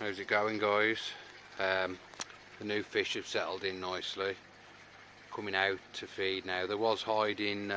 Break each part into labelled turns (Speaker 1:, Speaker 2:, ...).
Speaker 1: How's it going, guys? The new fish have settled in nicely, coming out to feed now. There was hiding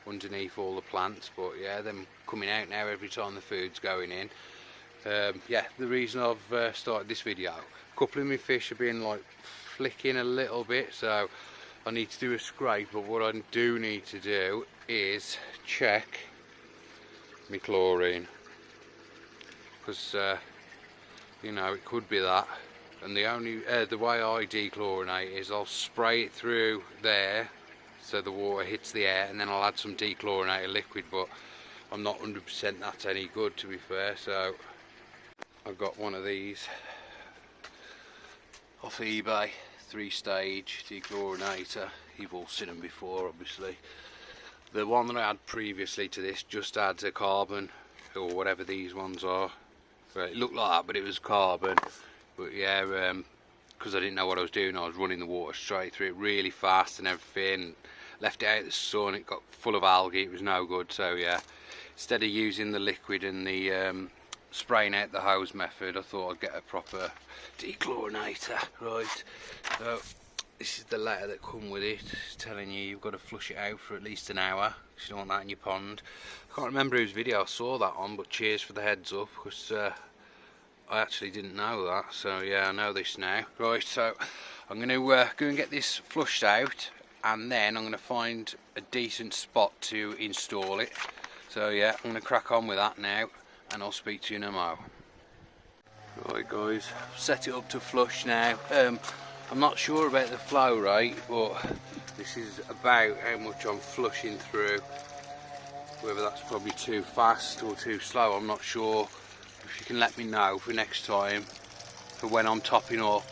Speaker 1: underneath all the plants, but yeah, them coming out now every time the food's going in. Yeah, the reason I've started this video, a couple of my fish have been like flicking a little bit, so I need to do a scrape. But what I do need to do is check my chlorine, because you know, it could be that. And the only the way I dechlorinate is I'll spray it through there so the water hits the air, and then I'll add some dechlorinator liquid, but I'm not 100% that's any good, to be fair. So I've got one of these off eBay, 3-stage dechlorinator. You've all seen them before, obviously. The one that I had previously to this just adds a carbon, or whatever these ones are. It looked like that, but it was carbon. But yeah, because I didn't know what I was doing, I was running the water straight through it really fast and everything. Left it out in the sun, it got full of algae, it was no good. So yeah, instead of using the liquid and the spraying out the hose method, I thought I'd get a proper dechlorinator. Right, so this is the letter that come with it. It's telling you you've got to flush it out for at least an hour, because you don't want that in your pond. I can't remember whose video I saw that on, but cheers for the heads up, because I actually didn't know that. So yeah, I know this now. Right, so I'm going to go and get this flushed out, and then I'm going to find a decent spot to install it. So yeah, I'm going to crack on with that now, and I'll speak to you in a mo. Right guys, set it up to flush now. I'm not sure about the flow rate, but this is about how much I'm flushing through. Whether that's probably too fast or too slow, I'm not sure. If you can let me know for next time, for when I'm topping up,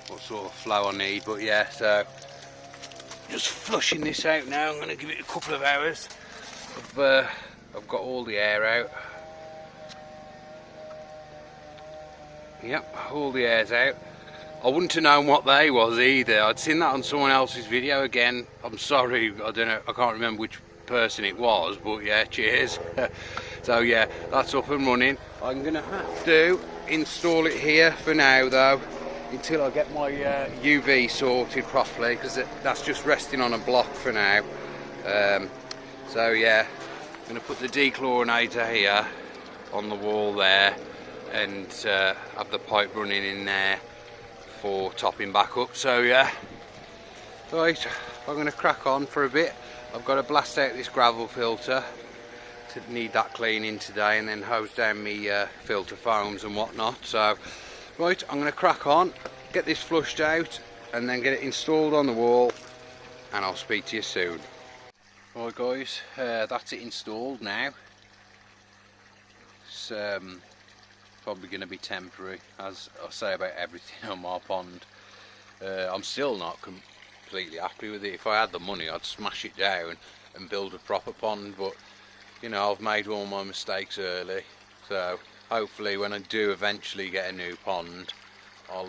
Speaker 1: what sort of flow I need. But yeah, so just flushing this out now. I'm going to give it a couple of hours. I've got all the air out. Yep, all the air's out. I wouldn't have known what they was either. I'd seen that on someone else's video. Again, I'm sorry, I don't know, I can't remember which person it was, but yeah, cheers. So yeah, that's up and running. I'm gonna have to install it here for now though, until I get my UV sorted properly, because that's just resting on a block for now. So yeah, I'm gonna put the dechlorinator here on the wall there, and have the pipe running in there for topping back up. So yeah, right, I'm going to crack on for a bit. I've got to blast out this gravel filter, to need that cleaning today, and then hose down my filter foams and whatnot. So right, I'm going to crack on, get this flushed out, and then get it installed on the wall, and I'll speak to you soon. Right guys, that's it installed now. It's probably going to be temporary, as I say about everything on my pond. I'm still not completely happy with it. If I had the money, I'd smash it down and build a proper pond, but you know, I've made all my mistakes early, so hopefully when I do eventually get a new pond, I'll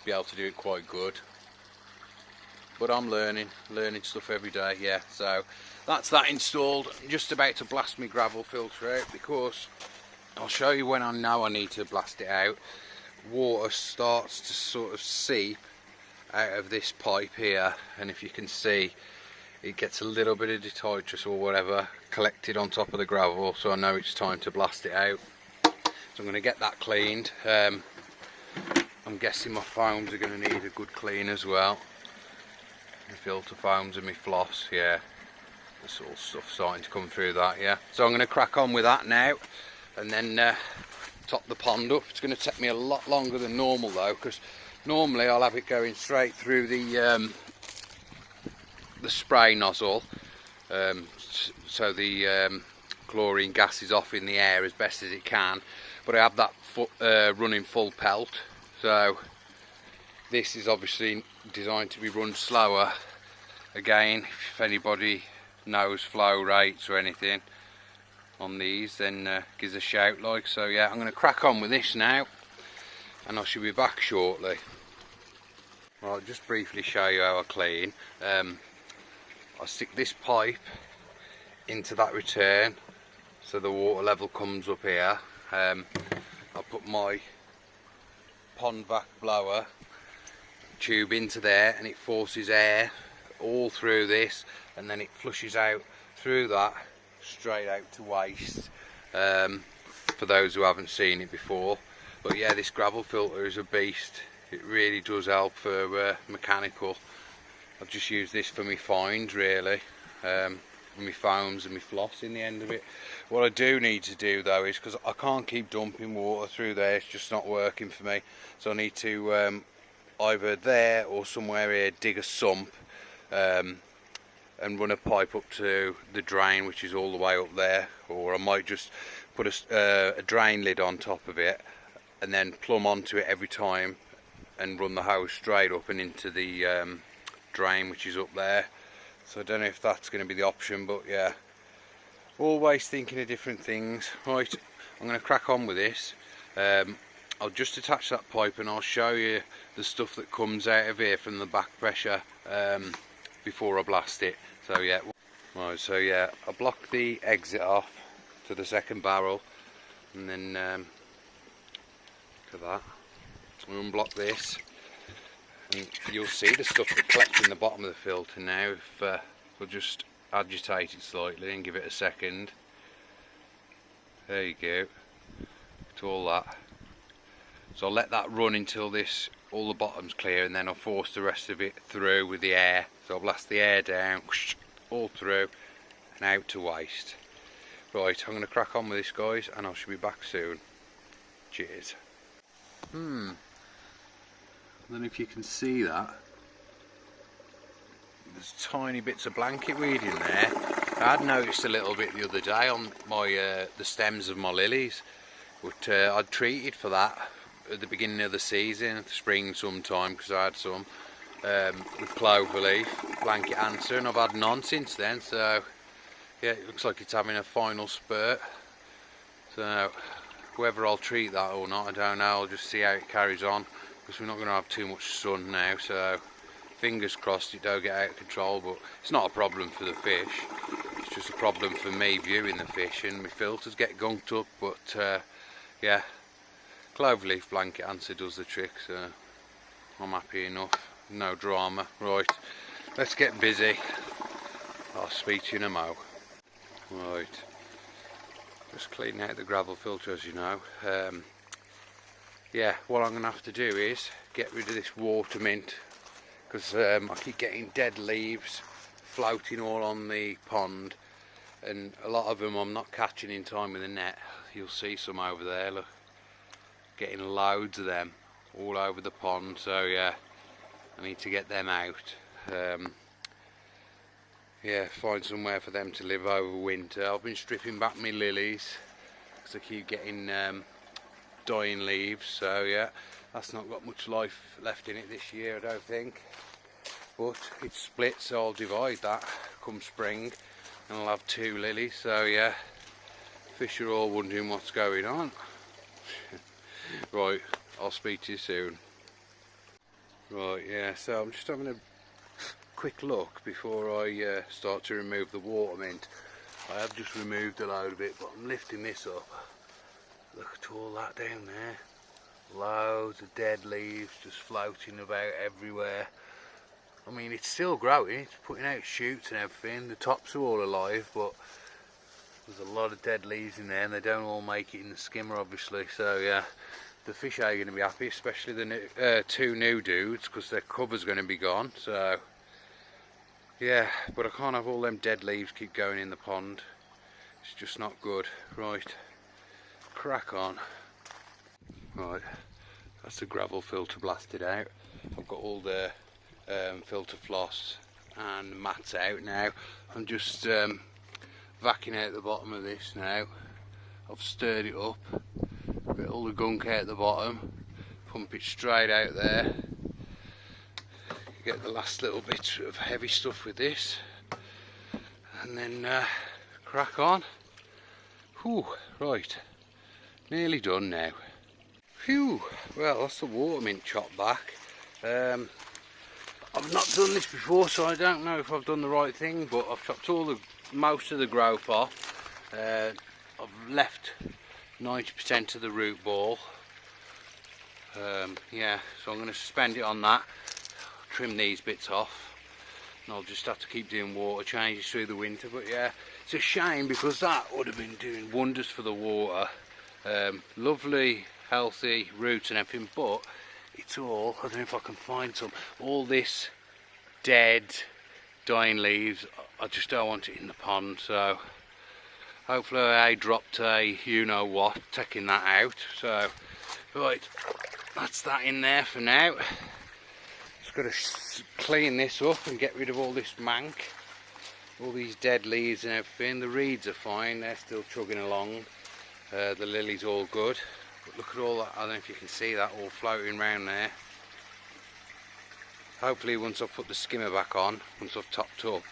Speaker 1: be able to do it quite good. But I'm learning stuff every day. Yeah, so that's that installed. I'm just about to blast my gravel filter out, because I'll show you when I know I need to blast it out. Water starts to sort of seep out of this pipe here, and if you can see, it gets a little bit of detritus or whatever collected on top of the gravel, so I know it's time to blast it out. So I'm going to get that cleaned. I'm guessing my foams are going to need a good clean as well. My filter foams and my floss, yeah, this all stuff starting to come through that. Yeah, so I'm going to crack on with that now, and then top the pond up. It's going to take me a lot longer than normal though, because normally I'll have it going straight through the spray nozzle, so the chlorine gas is off in the air as best as it can, but I have that running full pelt. So this is obviously designed to be run slower. Again, if anybody knows flow rates or anything on these, then give us a shout like. So yeah, I'm going to crack on with this now, and I shall be back shortly. Well, I'll just briefly show you how I clean. I stick this pipe into that return so the water level comes up here. I put my pond vac blower tube into there, and it forces air all through this, and then it flushes out through that straight out to waste, for those who haven't seen it before. But yeah, this gravel filter is a beast. It really does help for mechanical. I've just used this for my fines really, my foams and my floss in the end of it. What I do need to do though is, because I can't keep dumping water through there, it's just not working for me, so I need to either there or somewhere here dig a sump and run a pipe up to the drain, which is all the way up there, or I might just put a drain lid on top of it and then plumb onto it every time and run the hose straight up and into the drain, which is up there. So I don't know if that's going to be the option, but yeah, always thinking of different things. Right, I'm going to crack on with this. I'll just attach that pipe and I'll show you the stuff that comes out of here from the back pressure before I blast it. So yeah, right, so yeah, I block the exit off to the second barrel, and then look at that, we'll unblock this, and you'll see the stuff that collects in the bottom of the filter now. If we'll just agitate it slightly and give it a second. There you go, to all that. So I'll let that run until all the bottom's clear, and then I'll force the rest of it through with the air. So I'll blast the air down, all through and out to waste. Right, I'm going to crack on with this, guys, and I shall be back soon. Cheers. I don't know if you can see that. There's tiny bits of blanket weed in there. I had noticed a little bit the other day on my the stems of my lilies, but I'd treated for that at the beginning of the season, spring sometime, because I had some with clover leaf, blanket answer, and I've had none since then. So yeah, it looks like it's having a final spurt. So whether I'll treat that or not, I don't know. I'll just see how it carries on, because we're not going to have too much sun now, so fingers crossed it don't get out of control. But it's not a problem for the fish, it's just a problem for me viewing the fish, and my filters get gunked up. But yeah, cloverleaf blanket answer does the trick, so I'm happy enough, no drama. Right, let's get busy. I'll speak to you in a mo. Right, just cleaning out the gravel filter, as you know. Yeah, what I'm going to have to do is get rid of this water mint, because I keep getting dead leaves floating all on the pond, and a lot of them I'm not catching in time with the net. You'll see some over there, look, getting loads of them all over the pond. So yeah, I need to get them out. Yeah, find somewhere for them to live over winter. I've been stripping back my lilies because I keep getting dying leaves, so yeah, that's not got much life left in it this year, I don't think. But it's split, so I'll divide that come spring and I'll have 2 lilies. So yeah, fish are all wondering what's going on. Right, I'll speak to you soon. Right, yeah, so I'm just having a quick look before I start to remove the water mint. I have just removed a load of it, but I'm lifting this up. Look at all that down there. Loads of dead leaves just floating about everywhere. I mean, it's still growing, it's putting out shoots and everything. The tops are all alive, but there's a lot of dead leaves in there, and they don't all make it in the skimmer, obviously. So yeah, the fish are going to be happy, especially the 2 new dudes, because their cover's going to be gone. So yeah, but I can't have all them dead leaves keep going in the pond. It's just not good. Right, crack on. Right, that's the gravel filter blasted out. I've got all the filter floss and mats out now. I'm just vacuuming out the bottom of this now. I've stirred it up, get all the gunk out the bottom, pump it straight out there. Get the last little bits of heavy stuff with this, and then crack on. Whew, right, nearly done now. Phew, well, that's the water mint chopped back. I've not done this before, so I don't know if I've done the right thing, but I've chopped most of the growth off. I've left 90% of the root ball, Yeah, so I'm going to suspend it on that, trim these bits off, and I'll just have to keep doing water changes through the winter. But yeah, it's a shame because that would have been doing wonders for the water. Lovely healthy roots and everything, but it's all, I don't know if I can find some, all this dead dying leaves. I just don't want it in the pond, so hopefully I dropped a you know what taking that out. So right, that's that in there for now. Just got to clean this up and get rid of all this mank, all these dead leaves and everything. The reeds are fine, they're still chugging along. The lily's all good, but look at all that, I don't know if you can see that all floating around there. Hopefully once I've put the skimmer back on, once I've topped up,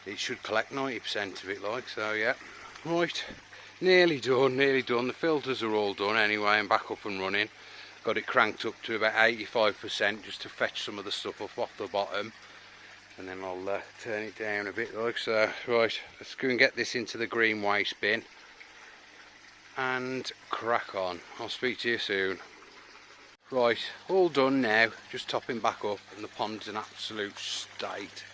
Speaker 1: it should collect 90% of it, like, so yeah. Right, nearly done, nearly done. The filters are all done anyway and back up and running. Got it cranked up to about 85% just to fetch some of the stuff up off the bottom, and then I'll turn it down a bit, like so. Right, let's go and get this into the green waste bin and crack on. I'll speak to you soon. Right, all done now, just topping back up, and the pond's an absolute state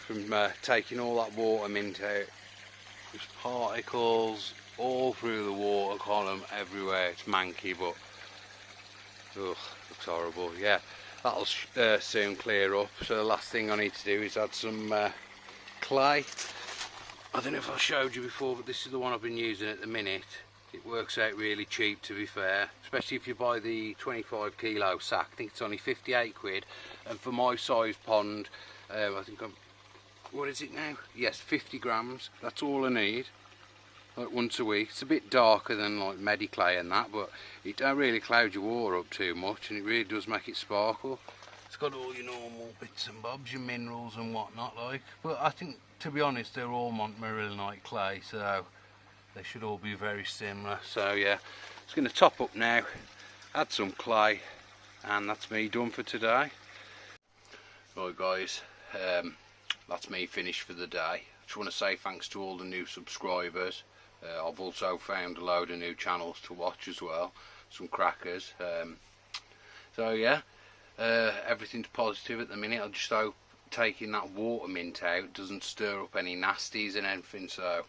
Speaker 1: from taking all that water mint out. There's particles all through the water column everywhere. It's manky, but ugh, looks horrible. Yeah, that'll soon clear up. So the last thing I need to do is add some clay. I don't know if I showed you before, but this is the one I've been using at the minute. It works out really cheap, to be fair, especially if you buy the 25 kilo sack. I think it's only 58 quid, and for my size pond, I think what is it now? Yes, 50 grams, that's all I need, like once a week. It's a bit darker than like Mediclay and that, but it don't really cloud your water up too much, and it really does make it sparkle. It's got all your normal bits and bobs, your minerals and whatnot, like, but I think, to be honest, they're all Montmorillonite clay, so they should all be very similar. So yeah, it's going to top up now, add some clay, and that's me done for today. Right guys, that's me finished for the day. I just want to say thanks to all the new subscribers. I've also found a load of new channels to watch as well, some crackers. So yeah, everything's positive at the minute. I just hope taking that water mint out doesn't stir up any nasties and anything. So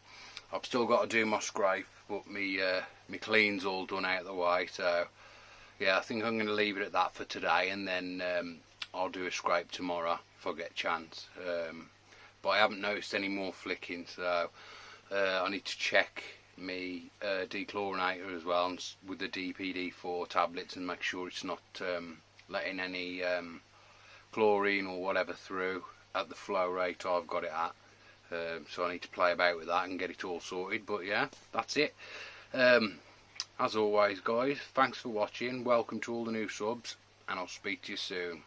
Speaker 1: I've still got to do my scrape, but me clean's all done out of the way. So yeah, I think I'm going to leave it at that for today, and then I'll do a scrape tomorrow if I get a chance. But I haven't noticed any more flicking, so I need to check me dechlorinator as well, and with the DPD4 tablets, and make sure it's not letting any chlorine or whatever through at the flow rate I've got it at. So I need to play about with that and get it all sorted. But yeah, that's it. As always guys, thanks for watching, welcome to all the new subs, and I'll speak to you soon.